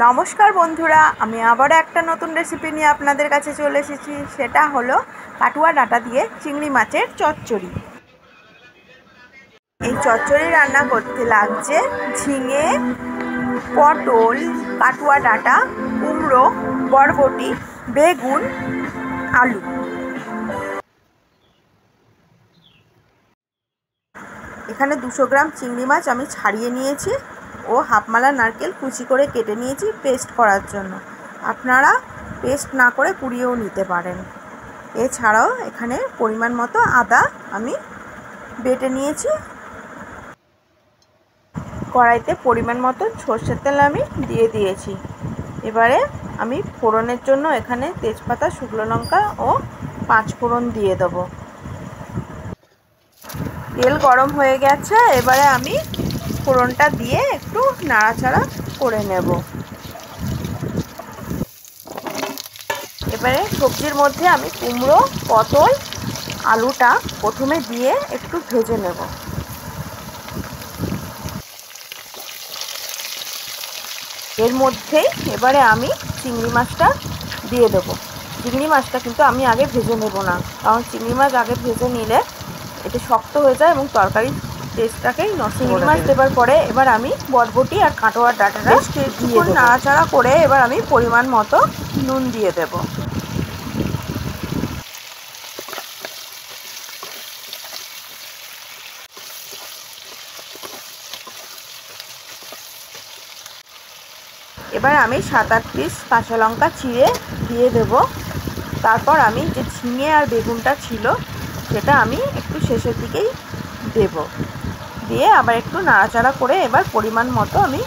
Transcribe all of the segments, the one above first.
নমস্কার বন্ধুরা, আমি আবার একটা নতুন রেসিপি নিয়ে আপনাদের কাছে চলে এসেছি। সেটা হলো কাটুয়া ডাঁটা দিয়ে চিংড়ি মাছের চচ্চড়ি। এই চচ্চড়ি রান্না করতে লাগছে ঝিঙে, পটল, কাটুয়া ডাঁটা, কুমড়ো, বরবটি, বেগুন, আলু। এখানে 200 গ্রাম চিংড়ি মাছ আমি ছাড়িয়ে নিয়েছি ও হাফমালা নারকেল কুচি করে কেটে নিয়েছি পেস্ট করার জন্য। আপনারা পেস্ট না করে কুড়িয়েও নিতে পারেন। এছাড়াও এখানে পরিমাণ মতো আদা আমি বেটে নিয়েছি। কড়াইতে পরিমাণ মতো সর্ষের তেল আমি দিয়ে দিয়েছি। এবারে আমি ফোড়নের জন্য এখানে তেজপাতা, শুকনো লঙ্কা ও 5 ফোড়ন দিয়ে দেবো। তেল গরম হয়ে গেছে, এবারে আমি ফোড়নটা দিয়ে একটু নাড়াচাড়া করে নেব। এবারে সবজির মধ্যে আমি কুমড়ো, পটল, আলুটা প্রথমে দিয়ে একটু ভেজে নেব। এর মধ্যেই এবারে আমি চিংড়ি মাছটা দিয়ে দেবো। চিংড়ি মাছটা কিন্তু আমি আগে ভেজে নেব না, কারণ চিংড়ি মাছ আগে ভেজে নিলে এটা শক্ত হয়ে যায় এবং তরকারির টেস্টটাকেই নষ্ট করে। চিংড়ি মাছ দেওয়ার পরে এবার আমি বরবটি আর কাটোয়ার ডাঁটাটা দিয়ে নাড়াচাড়া করে এবার আমি পরিমাণ মতো নুন দিয়ে দেব। এবার আমি 7-8 পিস কাঁচা লঙ্কা চিড়ে দিয়ে দেব। তারপর আমি যে ঝিঙে আর বেগুনটা ছিল সেটা আমি একটু শেষের দিকেই দেব। দিয়ে আবার একটু নাড়াচাড়া করে এবার পরিমাণ মতো আমি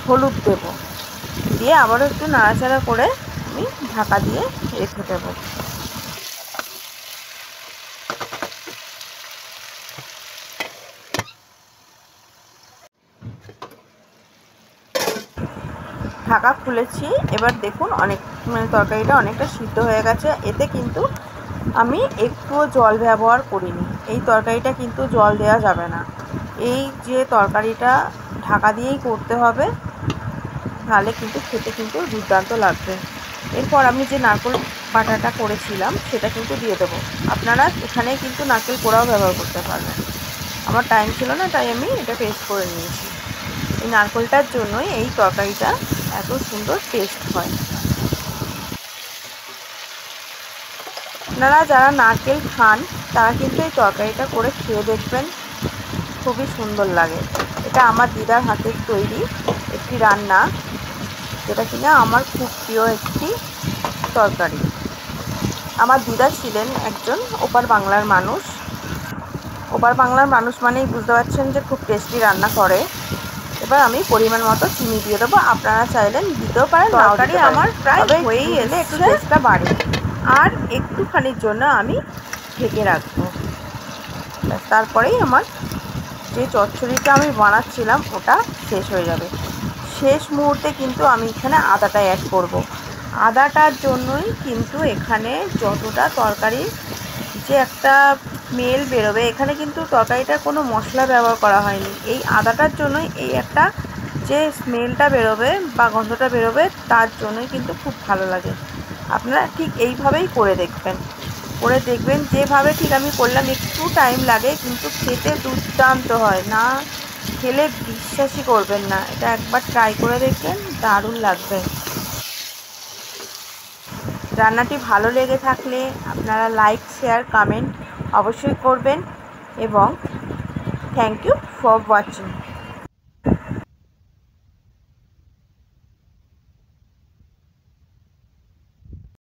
হলুদ দেব। দিয়ে আবারও একটু নাড়াচাড়া করে আমি ঢাকা দিয়ে রেখে দেব। ঢাকা খুলেছি, এবার দেখুন তরকারিটা অনেকটা সিদ্ধ হয়ে গেছে। এতে কিন্তু আমি একটুও জল ব্যবহার করিনি। এই তরকারিটা কিন্তু জল দেওয়া যাবে না। এই যে তরকারিটা ঢাকা দিয়েই করতে হবে, তাহলে কিন্তু খেতে কিন্তু দুর্দান্ত লাগবে। এরপর আমি যে নারকেল বাটাটা করেছিলাম সেটা কিন্তু দিয়ে দেবো। আপনারা এখানে কিন্তু নারকেল কোড়াও ব্যবহার করতে পারবেন। আমার টাইম ছিল না, তাই আমি এটা পেস্ট করে নিয়েছি। এই নারকেলটার জন্যই এই তরকারিটা এত সুন্দর টেস্ট হয়। আপনারা যারা নারকেল খান তারা কিন্তু এই তরকারিটা করে খেয়ে দেখবেন, খুবই সুন্দর লাগে। এটা আমার দিদার হাতের তৈরি একটি রান্না, যেটা কিনা আমার খুব প্রিয় একটি তরকারি। আমার দিদা ছিলেন একজন ওপার বাংলার মানুষ। ওপার বাংলার মানুষ মানেই বুঝতে পারছেন যে খুব টেস্টি রান্না করে। এবার আমি পরিমাণ মতো চিনি দিয়ে দেবো। আপনারা চাইলেন দিতেও পারেন, তরকারি আমার প্রায় হয়েই এলে একটু টেস্টটা বাড়ে। আর একটুখানির জন্য আমি ঢেকে রাখবো। তারপরেই আমার যে চচ্চড়িটা আমি বানাচ্ছিলাম ওটা শেষ হয়ে যাবে। শেষ মুহূর্তে কিন্তু আমি এখানে আদাটা অ্যাড করব। আদাটার জন্যই কিন্তু এখানে যতটা তরকারি যে একটা স্মেল বেরোবে, এখানে কিন্তু তরকারিটার কোনো মশলা ব্যবহার করা হয়নি। এই আদাটার জন্যই এই একটা যে স্মেলটা বেরোবে বা গন্ধটা বেরোবে, তার জন্যই কিন্তু খুব ভালো লাগে। আপনারা ঠিক এইভাবেই করে দেখবেন যেভাবে ঠিক আমি করলাম। একটু টাইম লাগে কিন্তু খেতে দুর্দান্ত হয়, না খেলে বিশ্বাসই করবেন না। এটা একবার ট্রাই করে দেখবেন, দারুণ লাগবে। রান্নাটি ভালো লেগে থাকলে আপনারা লাইক, শেয়ার, কমেন্ট অবশ্যই করবেন এবং থ্যাংক ইউ ফর ওয়াচিং।